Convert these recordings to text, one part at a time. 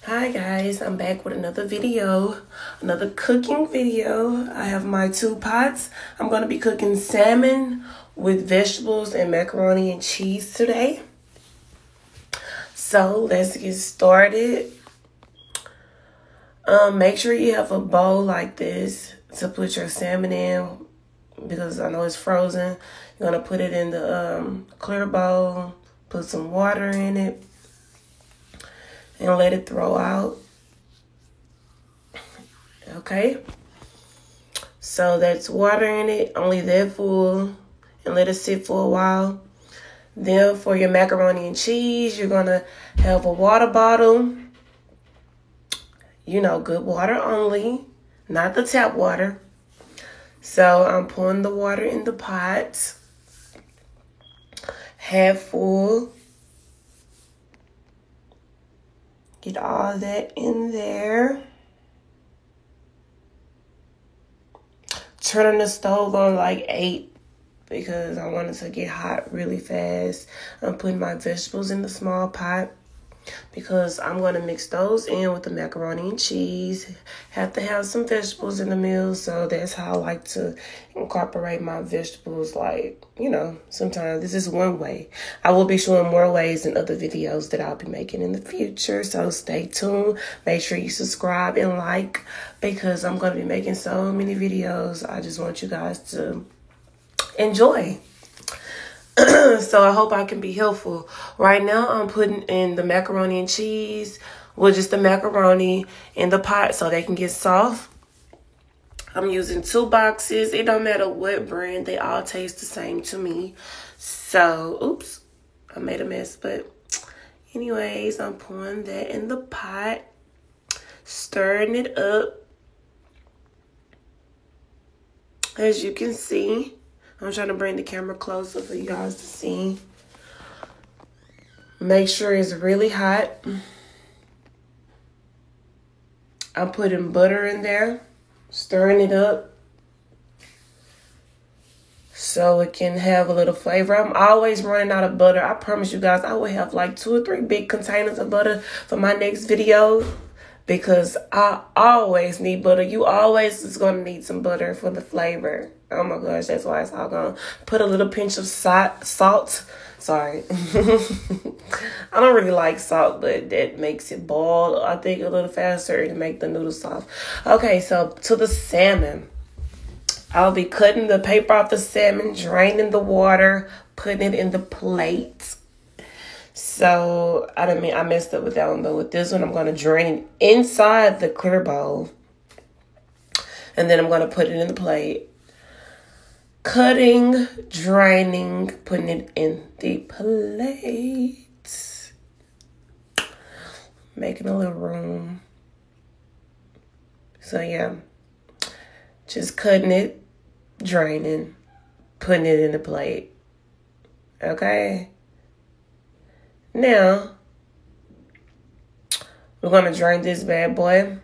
Hi guys, I'm back with another video, another cooking video. I have my 2 pots. I'm going to be cooking salmon with vegetables and macaroni and cheese today. So let's get started. Make sure you have a bowl like this to put your salmon in because I know it's frozen. You're going to put it in the clear bowl, put some water in it, and let it throw out. Okay, so that's water in it, only that full, and let it sit for a while. Then for your macaroni and cheese, you're gonna have a water bottle. You know, good water only, not the tap water. So I'm pouring the water in the pot, half full. Get all that in there. Turning the stove on like 8 because I want it to get hot really fast. I'm putting my vegetables in the small pot because I'm going to mix those in with the macaroni and cheese. Have to have some vegetables in the meal, so that's how I like to incorporate my vegetables. Like, you know, sometimes this is one way. I will be showing more ways in other videos that I'll be making in the future, so stay tuned. Make sure you subscribe and like because I'm going to be making so many videos. I just want you guys to enjoy. So I hope I can be helpful. Right now I'm putting in the macaroni and cheese with just the macaroni in the pot so they can get soft. I'm using 2 boxes. It don't matter what brand. They all taste the same to me. So, oops, I made a mess. But anyways, I'm pouring that in the pot. Stirring it up. As you can see. I'm trying to bring the camera closer for you guys to see. Make sure it's really hot. I'm putting butter in there, stirring it up so it can have a little flavor. I'm always running out of butter. I promise you guys I will have like 2 or 3 big containers of butter for my next video because I always need butter. You always is going to need some butter for the flavor. Oh my gosh, that's why it's all gone. Put a little pinch of salt. Sorry. I don't really like salt, but that makes it boil, I think, a little faster to make the noodles soft. Okay, so to the salmon. I'll be cutting the paper off the salmon, draining the water, putting it in the plate. So, I messed up with that one, but with this one, I'm going to drain it inside the clear bowl. And then I'm going to put it in the plate. Cutting, draining, putting it in the plate. Making a little room. So, yeah. Just cutting it, draining, putting it in the plate. Okay? Now, we're going to drain this bad boy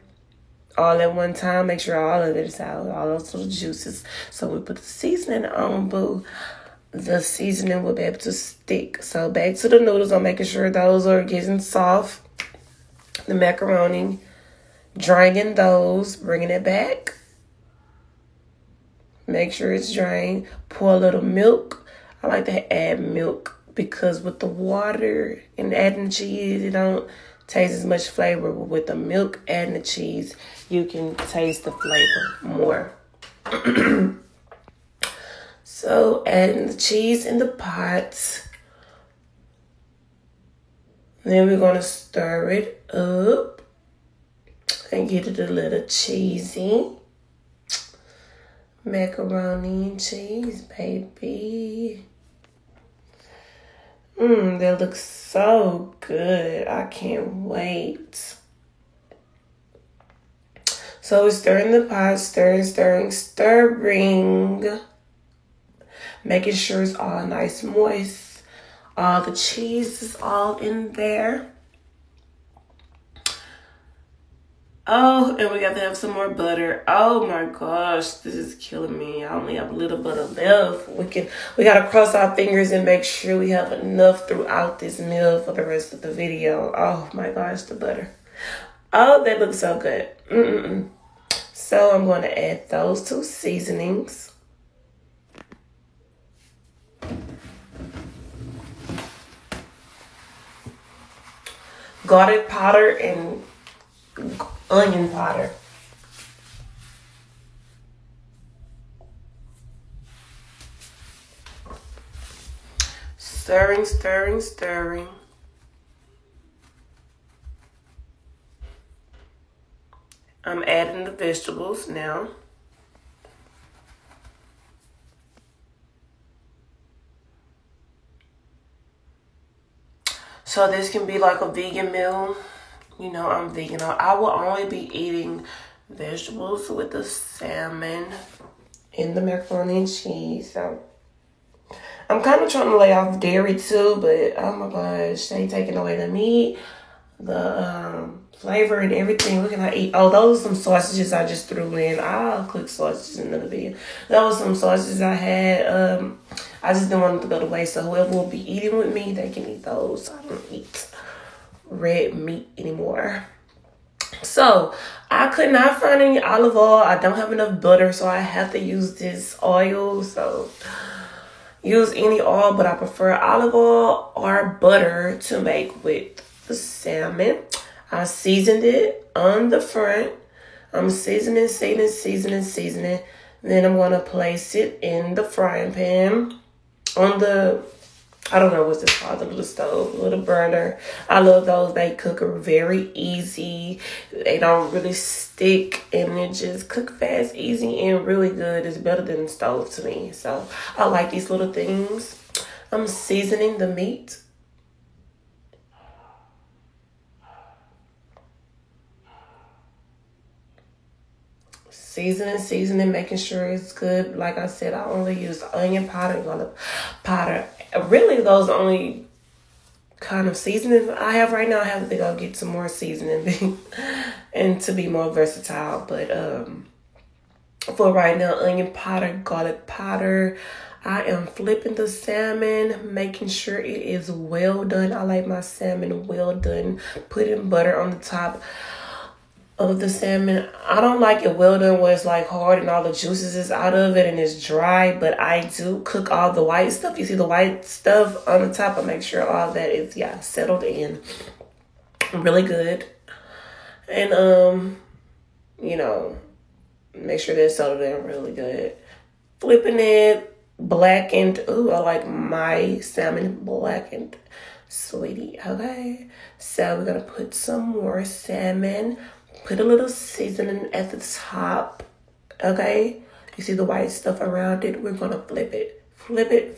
all at one time. Make sure all of it is out, all those little juices. So we put the seasoning on, boo. The seasoning will be able to stick. So back to the noodles. I'm making sure those are getting soft. The macaroni, draining those, bringing it back. Make sure it's drained. Pour a little milk. I like to add milk because with the water and adding the cheese, it don't taste as much flavor. But with the milk and the cheese, you can taste the flavor more. So adding the cheese in the pot. Then we're going to stir it up and get it a little cheesy. Macaroni and cheese, baby. That looks so good. I can't wait. So we're stirring the pot, stirring. Making sure it's all nice moist. All the cheese is all in there. Oh, and we got to have some more butter. Oh my gosh, this is killing me. I only have a little butter left. We gotta cross our fingers and make sure we have enough throughout this meal for the rest of the video. Oh my gosh, the butter. Oh, they look so good. So I'm going to add those 2 seasonings. Garlic powder and onion powder. Stirring, stirring, stirring. I'm adding the vegetables now. So this can be like a vegan meal. You know, I'm vegan. I will only be eating vegetables with the salmon and the macaroni and cheese. So I'm kind of trying to lay off dairy too, but oh my gosh, they taking away the meat, the flavor and everything. What can I eat? Oh, those are some sausages I just threw in. I'll cook sausages in another video. Those were some sausages I had. I just didn't want them to go to waste. So whoever will be eating with me, they can eat those. I don't eat red meat anymore. So I could not find any olive oil. I don't have enough butter, so I have to use this oil. So use any oil, but I prefer olive oil or butter to make with the salmon. I seasoned it on the front. I'm seasoning. Then I'm going to place it in the frying pan on the, I don't know what's this called, the little stove, little burner. I love those. They cook very easy. They don't really stick, and it just cook fast, easy, and really good. It's better than the stove to me. So I like these little things. I'm seasoning the meat. Seasoning, making sure it's good. Like I said, I only use onion powder and garlic powder. Really, those only kind of seasoning I have right now. I have to go get some more seasoning and to be more versatile. But for right now, onion powder, garlic powder. I am flipping the salmon, making sure it is well done. I like my salmon well done. Putting butter on the top of the salmon. I don't like it well done where it's like hard and all the juices is out of it and it's dry, but I do cook all the white stuff. You see the white stuff on the top? I make sure all that is settled in really good. And you know, make sure that's settled in really good. Flipping it, blackened. Ooh, I like my salmon blackened, sweetie. Okay, so we're gonna put some more salmon. Put a little seasoning at the top, okay? You see the white stuff around it? We're gonna flip it. Flip it.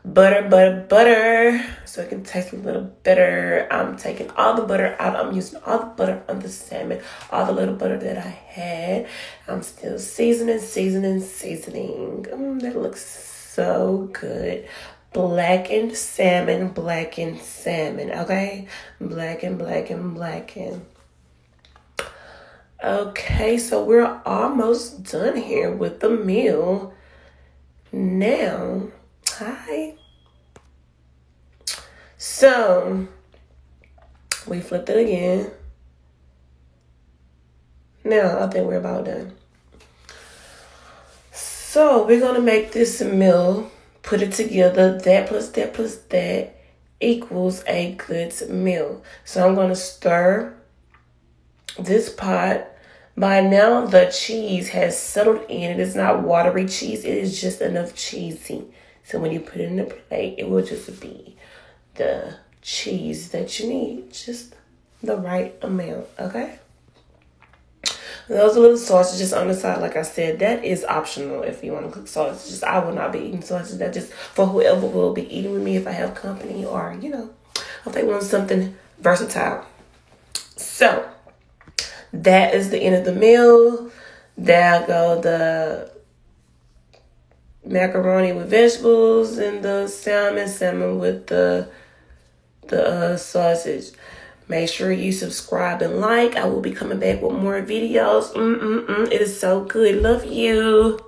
Butter. So it can taste a little better. I'm taking all the butter out. I'm using all the butter on the salmon. All the little butter that I had. I'm still seasoning. That looks so good. Blackened salmon, okay? Blackened. Okay, so we're almost done here with the meal. Now, hi. So, we flipped it again. Now, I think we're about done. So, we're going to make this meal. Put it together, that plus that equals a good meal. So I'm going to stir this pot. By now, the cheese has settled in. It is not watery cheese. It is just enough cheesy. So when you put it in the plate, it will just be the cheese that you need. Just the right amount, okay? Those little sausages on the side, like I said, that is optional if you want to cook sausages. I will not be eating sausages. That's just for whoever will be eating with me if I have company or, you know, if they want something versatile. So, that is the end of the meal. There go the macaroni with vegetables and the salmon with the sausage. Make sure you subscribe and like. I will be coming back with more videos. It is so good. Love you.